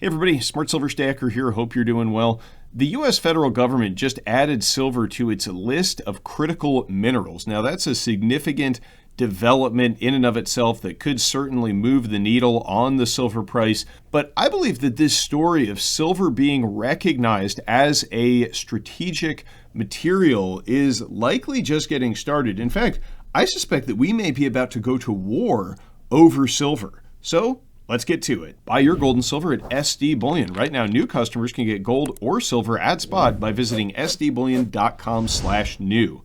Hey everybody, Smart Silver Stacker here. Hope you're doing well. The U.S. federal government just added silver to its list of critical minerals. Now that's a significant development in and of itself that could certainly move the needle on the silver price. But I believe that this story of silver being recognized as a strategic material is likely just getting started. In fact, I suspect that we may be about to go to war over silver. So let's get to it. Buy your gold and silver at SD Bullion. Right now, new customers can get gold or silver at spot by visiting sdbullion.com/new.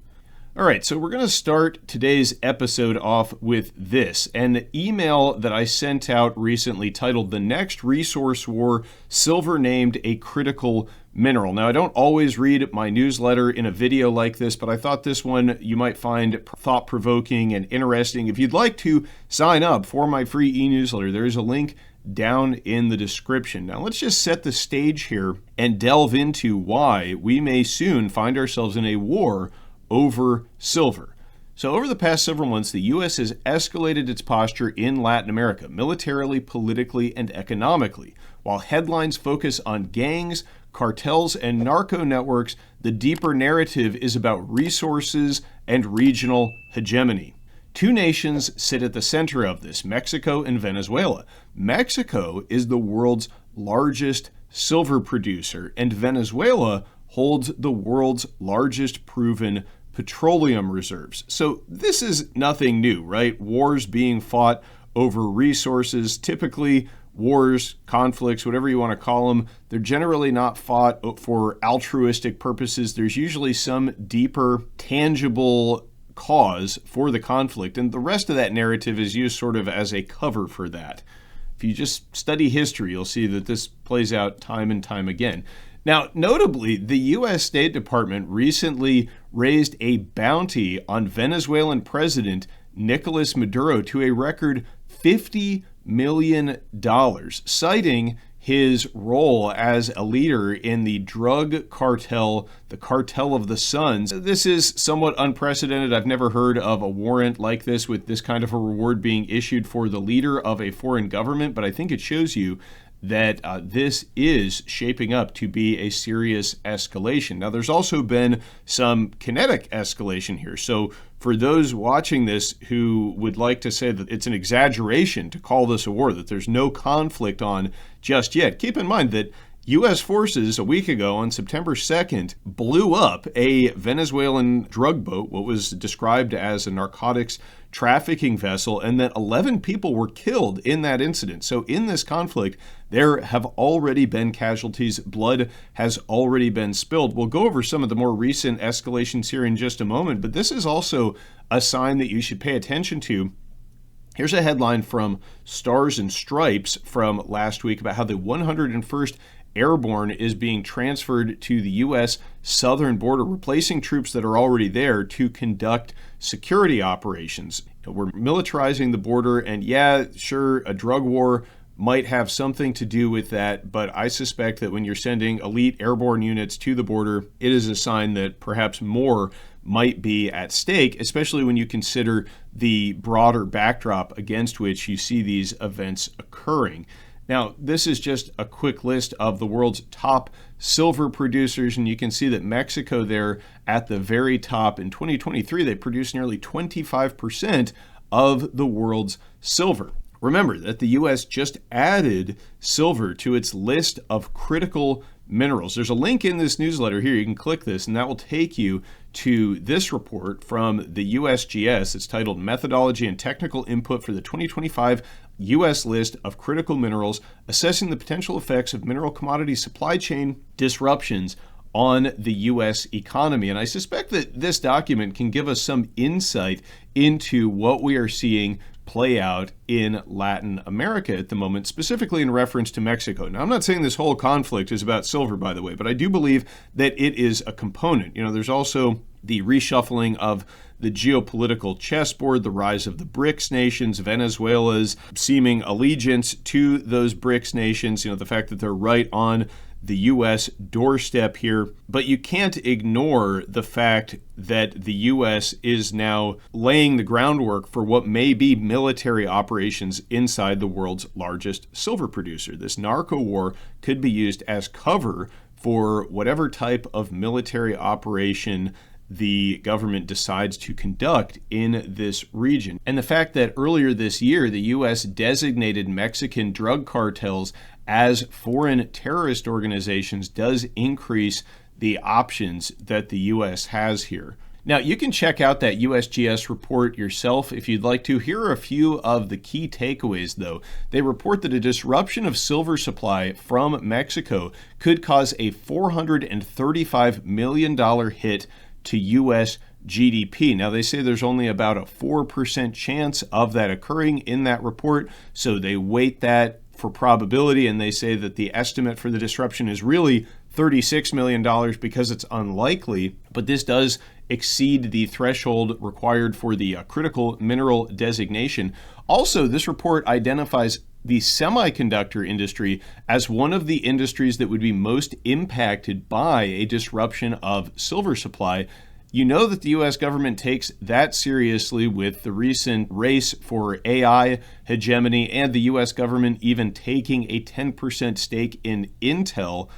All right, so we're going to start today's episode off with this, an email that I sent out recently titled "The Next Resource War, Silver Named a Critical Mineral." Now, I don't always read my newsletter in a video like this, but I thought this one you might find thought-provoking and interesting. If you'd like to sign up for my free e-newsletter, there is a link down in the description. Now, let's just set the stage here and delve into why we may soon find ourselves in a war over silver. So over the past several months, the U.S. has escalated its posture in Latin America, militarily, politically, and economically. While headlines focus on gangs, cartels, and narco networks, the deeper narrative is about resources and regional hegemony. Two nations sit at the center of this, Mexico and Venezuela. Mexico is the world's largest silver producer, and Venezuela holds the world's largest proven petroleum reserves. So this is nothing new, right? Wars being fought over resources. Typically, wars, conflicts, whatever you want to call them, they're generally not fought for altruistic purposes. There's usually some deeper, tangible cause for the conflict, and the rest of that narrative is used sort of as a cover for that. If you just study history, you'll see that this plays out time and time again. Now, notably, the U.S. State Department recently raised a bounty on Venezuelan President Nicolas Maduro to a record $50 million, citing his role as a leader in the drug cartel, the Cartel of the Suns. This is somewhat unprecedented. I've never heard of a warrant like this with this kind of a reward being issued for the leader of a foreign government, but I think it shows you that this is shaping up to be a serious escalation. Now, there's also been some kinetic escalation here. So for those watching this who would like to say that it's an exaggeration to call this a war, that there's no conflict on just yet, keep in mind that U.S. forces a week ago on September 2nd blew up a Venezuelan drug boat, what was described as a narcotics trafficking vessel, and that 11 people were killed in that incident. So in this conflict, there have already been casualties. Blood has already been spilled. We'll go over some of the more recent escalations here in just a moment, but this is also a sign that you should pay attention to. Here's a headline from Stars and Stripes from last week about how the 101st Airborne is being transferred to the U.S. southern border, replacing troops that are already there to conduct security operations. We're militarizing the border, and yeah, sure, a drug war might have something to do with that, but I suspect that when you're sending elite airborne units to the border, it is a sign that perhaps more might be at stake, especially when you consider the broader backdrop against which you see these events occurring. Now, this is just a quick list of the world's top silver producers, and you can see that Mexico there at the very top. In 2023, they produced nearly 25% of the world's silver. Remember that the U.S. just added silver to its list of critical minerals. There's a link in this newsletter here. You can click this, and that will take you to this report from the USGS. It's titled Methodology and Technical Input for the 2025 U.S. List of Critical Minerals, Assessing the Potential Effects of Mineral Commodity Supply Chain Disruptions on the U.S. economy. And I suspect that this document can give us some insight into what we are seeing play out in Latin America at the moment, specifically in reference to Mexico. Now, I'm not saying this whole conflict is about silver, by the way, but I do believe that it is a component. There's also the reshuffling of the geopolitical chessboard, the rise of the BRICS nations, Venezuela's seeming allegiance to those BRICS nations, the fact that they're right on the U.S. doorstep here. But you can't ignore the fact that the U.S. is now laying the groundwork for what may be military operations inside the world's largest silver producer. This narco war could be used as cover for whatever type of military operation the government decides to conduct in this region. And the fact that earlier this year, the U.S. designated Mexican drug cartels as foreign terrorist organizations does increase the options that the U.S. has here. Now, you can check out that USGS report yourself if you'd like to. Here are a few of the key takeaways, though. They report that a disruption of silver supply from Mexico could cause a $435 million hit to U.S. GDP. Now, they say there's only about a 4% chance of that occurring in that report, so they weight that for probability, and they say that the estimate for the disruption is really $36 million because it's unlikely, but this does exceed the threshold required for the critical mineral designation. Also, this report identifies the semiconductor industry as one of the industries that would be most impacted by a disruption of silver supply. You know that the U.S. government takes that seriously with the recent race for AI hegemony and the U.S. government even taking a 10% stake in Intel.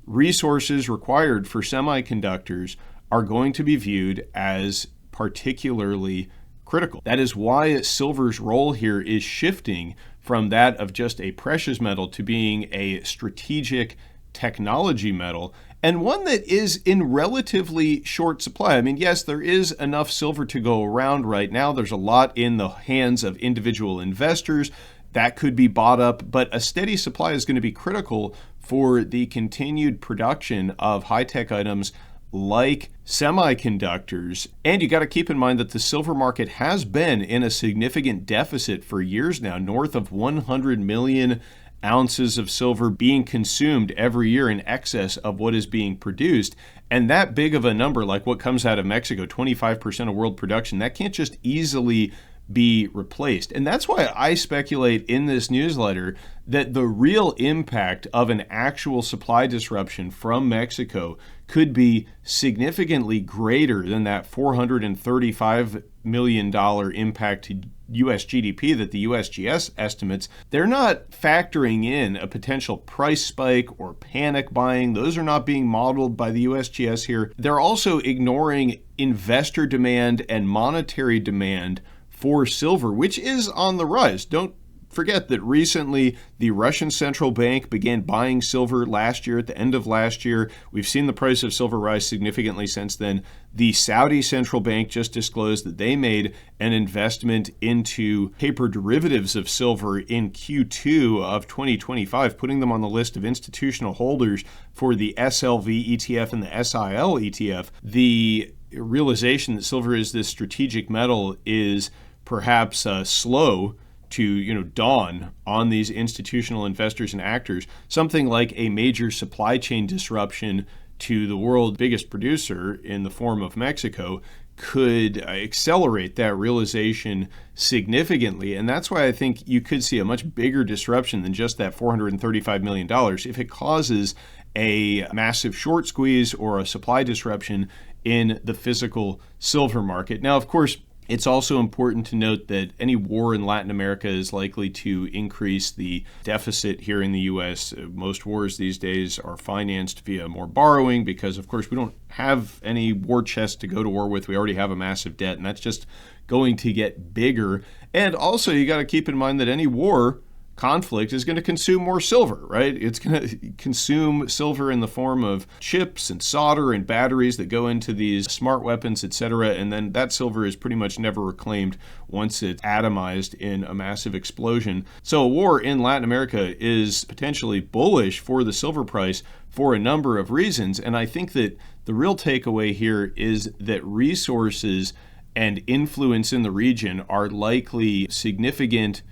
Resources required for semiconductors are going to be viewed as particularly critical. That is why silver's role here is shifting from that of just a precious metal to being a strategic technology metal, and one that is in relatively short supply. I mean, yes, there is enough silver to go around right now. There's a lot in the hands of individual investors that could be bought up, but a steady supply is going to be critical for the continued production of high-tech items like semiconductors. And you got to keep in mind that the silver market has been in a significant deficit for years now, north of 100 million ounces of silver being consumed every year in excess of what is being produced. And that big of a number, like what comes out of Mexico, 25% of world production, that can't just easily be replaced. And that's why I speculate in this newsletter that the real impact of an actual supply disruption from Mexico could be significantly greater than that $435 million impact to U.S. GDP that the USGS estimates. They're not factoring in a potential price spike or panic buying. Those are not being modeled by the USGS here. They're also ignoring investor demand and monetary demand for silver, which is on the rise. Don't forget that recently the Russian central bank began buying silver last year, at the end of last year. We've seen the price of silver rise significantly since then. The Saudi central bank just disclosed that they made an investment into paper derivatives of silver in Q2 of 2025, putting them on the list of institutional holders for the SLV ETF and the SIL ETF. The realization that silver is this strategic metal is perhaps slow to dawn on these institutional investors and actors. Something like a major supply chain disruption to the world's biggest producer in the form of Mexico could accelerate that realization significantly. And that's why I think you could see a much bigger disruption than just that $435 million if it causes a massive short squeeze or a supply disruption in the physical silver market. Now, of course, it's also important to note that any war in Latin America is likely to increase the deficit here in the U.S. Most wars these days are financed via more borrowing because, of course, we don't have any war chest to go to war with. We already have a massive debt, and that's just going to get bigger. And also, you got to keep in mind that any war conflict is going to consume more silver, right? It's going to consume silver in the form of chips and solder and batteries that go into these smart weapons, etc. And then that silver is pretty much never reclaimed once it's atomized in a massive explosion. So a war in Latin America is potentially bullish for the silver price for a number of reasons. And I think that the real takeaway here is that resources and influence in the region are likely significant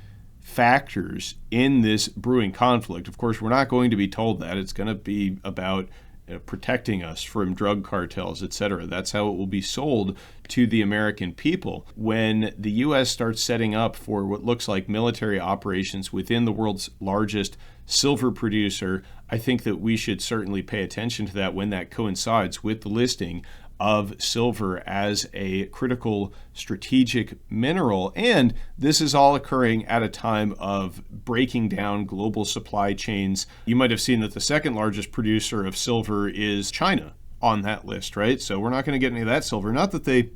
factors in this brewing conflict. Of course, we're not going to be told that. It's going to be about protecting us from drug cartels, etc. That's how it will be sold to the American people. When the U.S. starts setting up for what looks like military operations within the world's largest silver producer, I think that we should certainly pay attention to that when that coincides with the listing of silver as a critical strategic mineral. And this is all occurring at a time of breaking down global supply chains. You might have seen that the second largest producer of silver is China on that list, right? So we're not going to get any of that silver. Not that they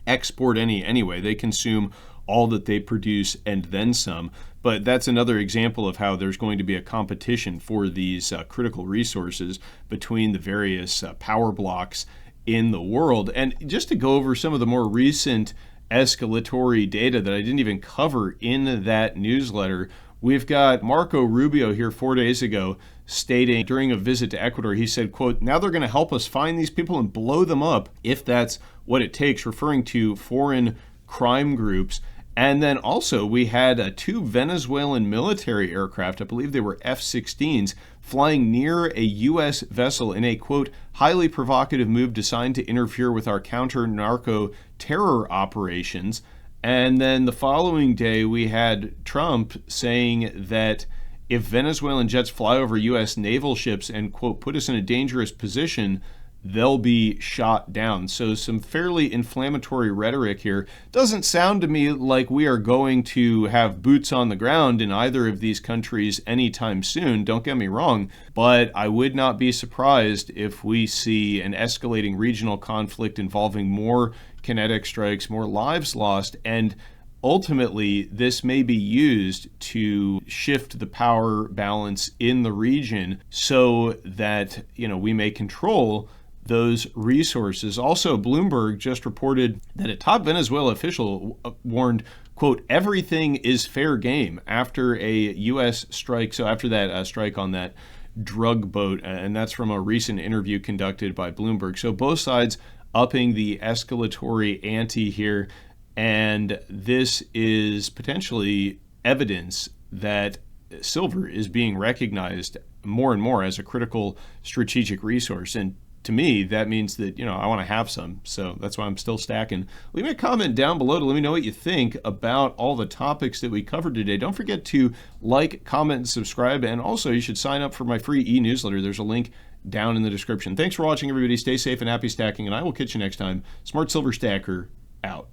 export any anyway. They consume all that they produce and then some. But that's another example of how there's going to be a competition for these critical resources between the various power blocks in the world. And just to go over some of the more recent escalatory data that I didn't even cover in that newsletter, we've got Marco Rubio here 4 days ago stating during a visit to Ecuador, he said, quote, "Now they're going to help us find these people and blow them up if that's what it takes," referring to foreign crime groups. And then also we had 2 Venezuelan military aircraft, I believe they were F-16s, flying near a U.S. vessel in a, quote, "highly provocative move designed to interfere with our counter-narco terror operations." And then the following day we had Trump saying that if Venezuelan jets fly over U.S. naval ships and, quote, "put us in a dangerous position," they'll be shot down. So some fairly inflammatory rhetoric here. Doesn't sound to me like we are going to have boots on the ground in either of these countries anytime soon. Don't get me wrong, but I would not be surprised if we see an escalating regional conflict involving more kinetic strikes, more lives lost, and ultimately this may be used to shift the power balance in the region so that, we may control those resources. Also, Bloomberg just reported that a top Venezuela official warned, quote, "everything is fair game" after a U.S. strike. So after that strike on that drug boat, and that's from a recent interview conducted by Bloomberg. So both sides upping the escalatory ante here. And this is potentially evidence that silver is being recognized more and more as a critical strategic resource. And to me, that means that, I want to have some. So that's why I'm still stacking. Leave me a comment down below to let me know what you think about all the topics that we covered today. Don't forget to like, comment, and subscribe. And also, you should sign up for my free e-newsletter. There's a link down in the description. Thanks for watching, everybody. Stay safe and happy stacking, and I will catch you next time. Smart Silver Stacker, out.